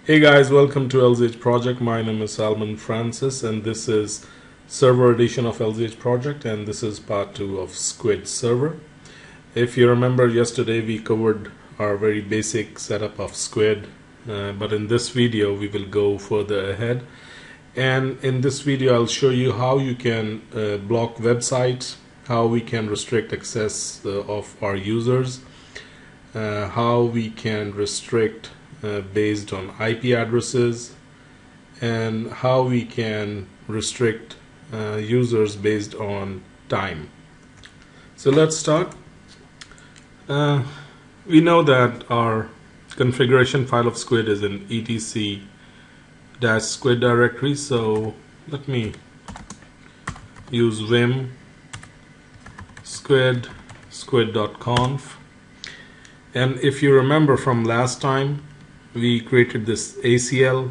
Hey guys, welcome to LZH Project. My name is Salman Francis and this is server edition of LZH Project, and this is part 2 of Squid server. If you remember, yesterday we covered our very basic setup of Squid, but in this video we will go further ahead, and in this video I'll show you how you can block websites, how we can restrict access of our users, how we can restrict based on IP addresses, and how we can restrict users based on time. So let's start. We know that our configuration file of Squid is in etc-squid directory, so let me use vim squid.conf. And if you remember from last time, we created this ACL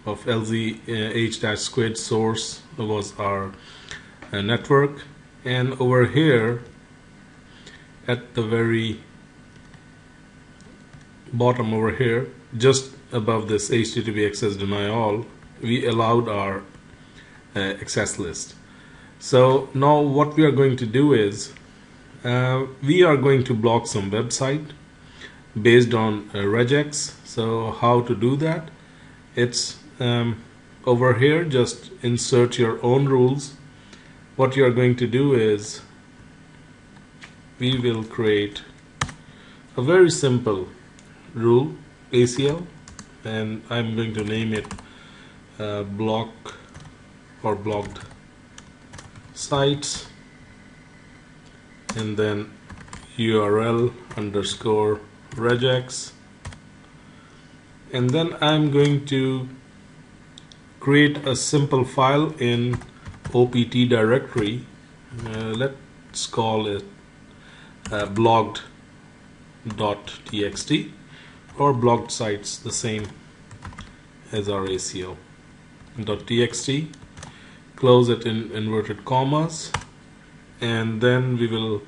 of LZH-squid source was our network, and over here at the very bottom over here, just above this HTTP access deny all, we allowed our access list. So now what we are going to do is we are going to block some website based on regex. So how to do that? It's over here. Just insert your own rules. What you are going to do is we will create a very simple rule ACL, and I'm going to name it block or blocked sites, and then URL underscore regex, and then I'm going to create a simple file in OPT directory. Let's call it blocked.txt, or blocked sites, the same as our ACL. .txt, close it in inverted commas, and then we will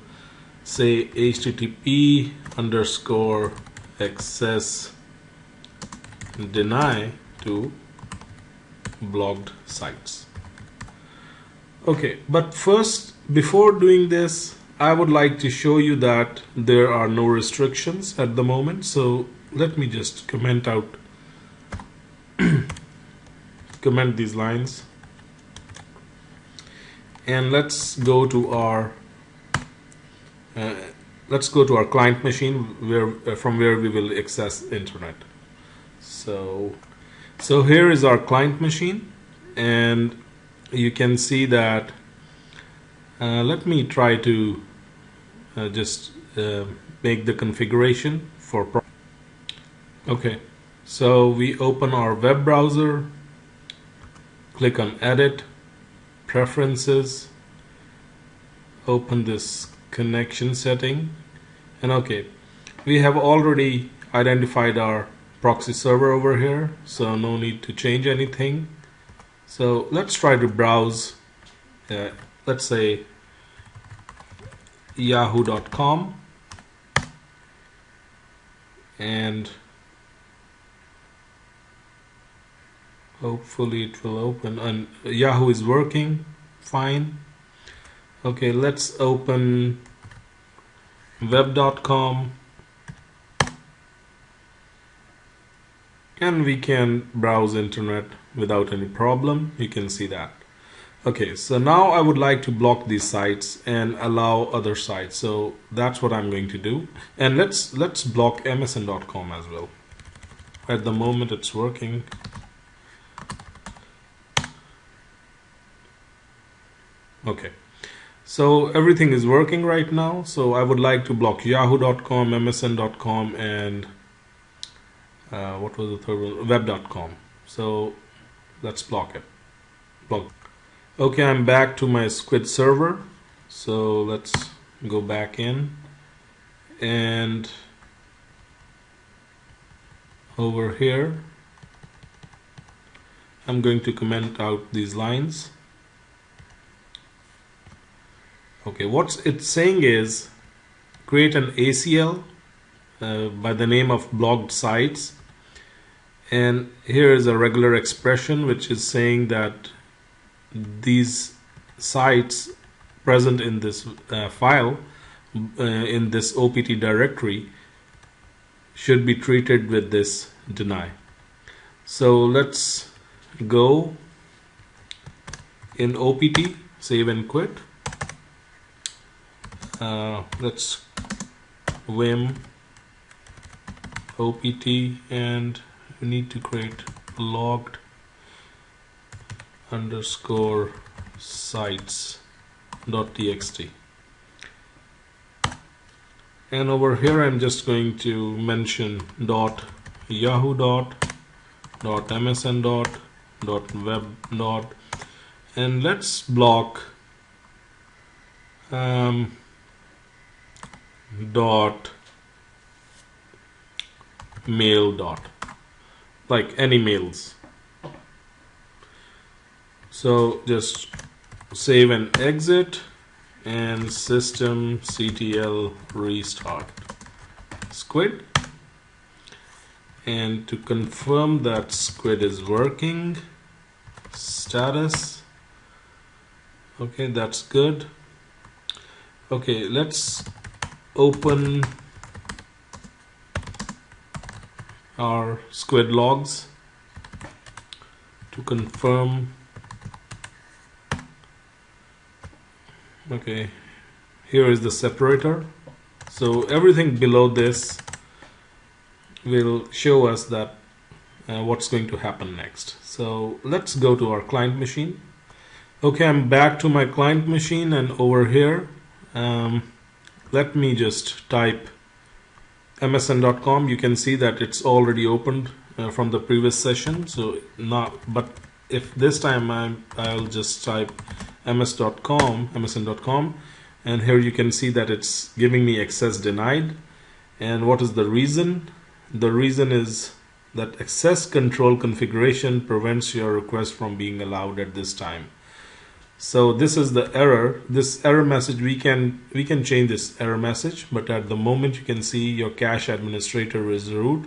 say HTTP underscore access deny to blocked sites. Okay, but first, before doing this, I would like to show you that there are no restrictions at the moment. So let me just comment out comment these lines, and let's go to our client machine from where we will access internet. So here is our client machine, and you can see that let me try to just make the configuration for okay. So we open our web browser, click on edit, preferences, open this connection setting, and okay, we have already identified our proxy server over here, so no need to change anything. So let's try to browse, let's say yahoo.com, and hopefully it will open, and Yahoo is working fine. Okay, let's open web.com, and we can browse internet without any problem. You can see that. Okay, so now I would like to block these sites and allow other sites, so that's what I'm going to do. And let's block msn.com as well. At the moment it's working. Okay, so everything is working right now. So I would like to block yahoo.com, msn.com, and what was the third one? Web.com. So let's block it. Block. Okay, I'm back to my Squid server. So let's go back in, and over here I'm going to comment out these lines. Okay, what it's saying is create an ACL by the name of blocked sites, And here is a regular expression which is saying that these sites present in this file in this OPT directory should be treated with this deny. So let's go in OPT, save and quit. Let's vim OPT, and we need to create logged underscore sites.txt. And over here I'm just going to mention .yahoo .msn .web and let's block .mail like any mails. So just save and exit and systemctl restart Squid, and to confirm that Squid is working, status, okay, that's good. Okay, let's open our Squid logs to confirm. Okay, here is the separator. So everything below this will show us that what's going to happen next. So let's go to our client machine. Okay, I'm back to my client machine, and over here let me just type msn.com. You can see that it's already opened from the previous session. So but if this time I'll just type msn.com, and here you can see that it's giving me access denied. And what is the reason? The reason is that access control configuration prevents your request from being allowed at this time. So this is the error. This error message, we can change this error message, but at the moment you can see your cache administrator is root,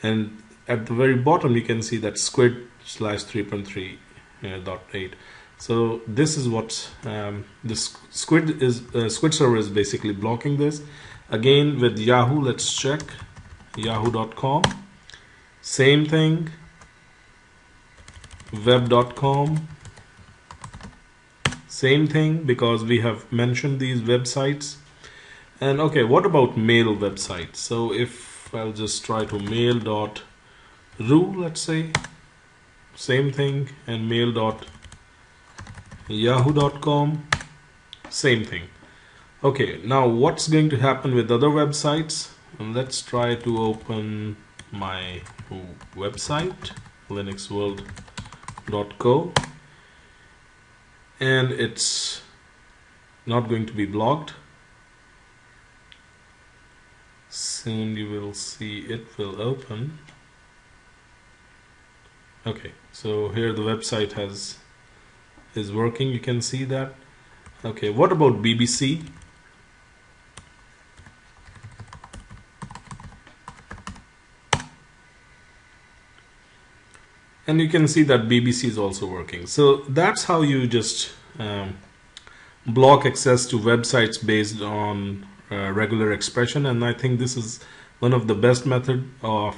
and at the very bottom you can see that squid/3.3.8. So this is what this Squid server is basically blocking this. Again with Yahoo, let's check yahoo.com, same thing, web.com, same thing, because we have mentioned these websites. And okay, what about mail websites? So if I'll just try to mail.ru, let's say, same thing, and mail.yahoo.com, same thing. Okay, now what's going to happen with other websites? And let's try to open my website, linuxworld.co, and it's not going to be blocked. Soon you will see it will open. Okay, so here the website is working, you can see that. Okay, what about BBC? And you can see that BBC is also working. So that's how you just block access to websites based on regular expression. And I think this is one of the best method of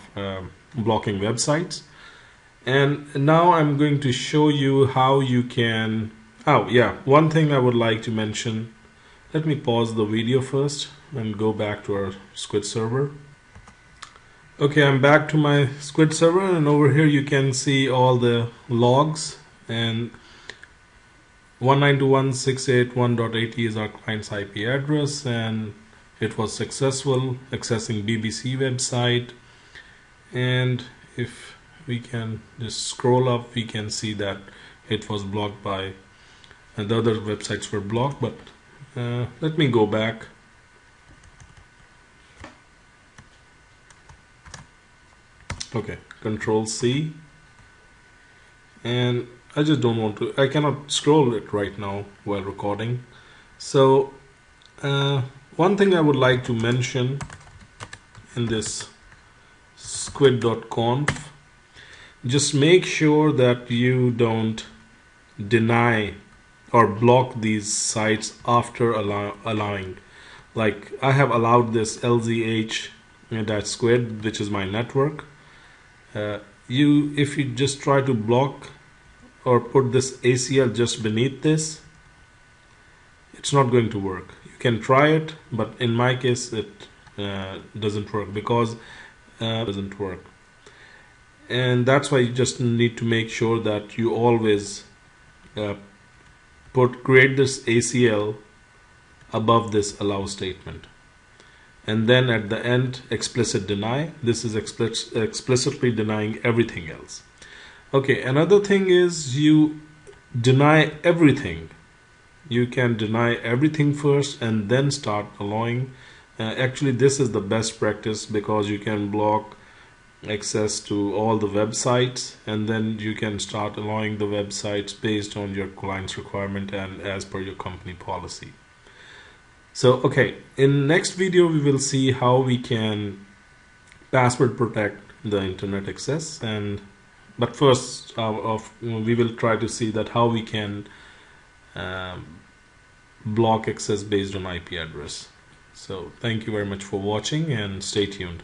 blocking websites. And now I'm going to show you how you can, oh yeah, one thing I would like to mention. Let me pause the video first and go back to our Squid server. Okay, I'm back to my Squid server, and over here you can see all the logs, and 192.168.1.80 is our client's IP address, and it was successful accessing BBC website. And if we can just scroll up, we can see that it was blocked by, and the other websites were blocked. But let me go back. Okay, Control C, and I just don't want to, I cannot scroll it right now while recording. So one thing I would like to mention in this squid.conf just make sure that you don't deny or block these sites after allowing. Like I have allowed this LZH that squid, which is my network. If you just try to block or put this ACL just beneath this, it's not going to work. You can try it, but in my case, it doesn't work because doesn't work, and that's why you just need to make sure that you always uh, create this ACL above this allow statement, and then at the end explicit deny. This is explicitly denying everything else. Okay, another thing is you deny everything. You can deny everything first and then start allowing. Actually, this is the best practice because you can block access to all the websites, and then you can start allowing the websites based on your client's requirement and as per your company policy. So okay, in next video we will see how we can password protect the internet access, and but first we will try to see that how we can block access based on IP address. So thank you very much for watching and stay tuned.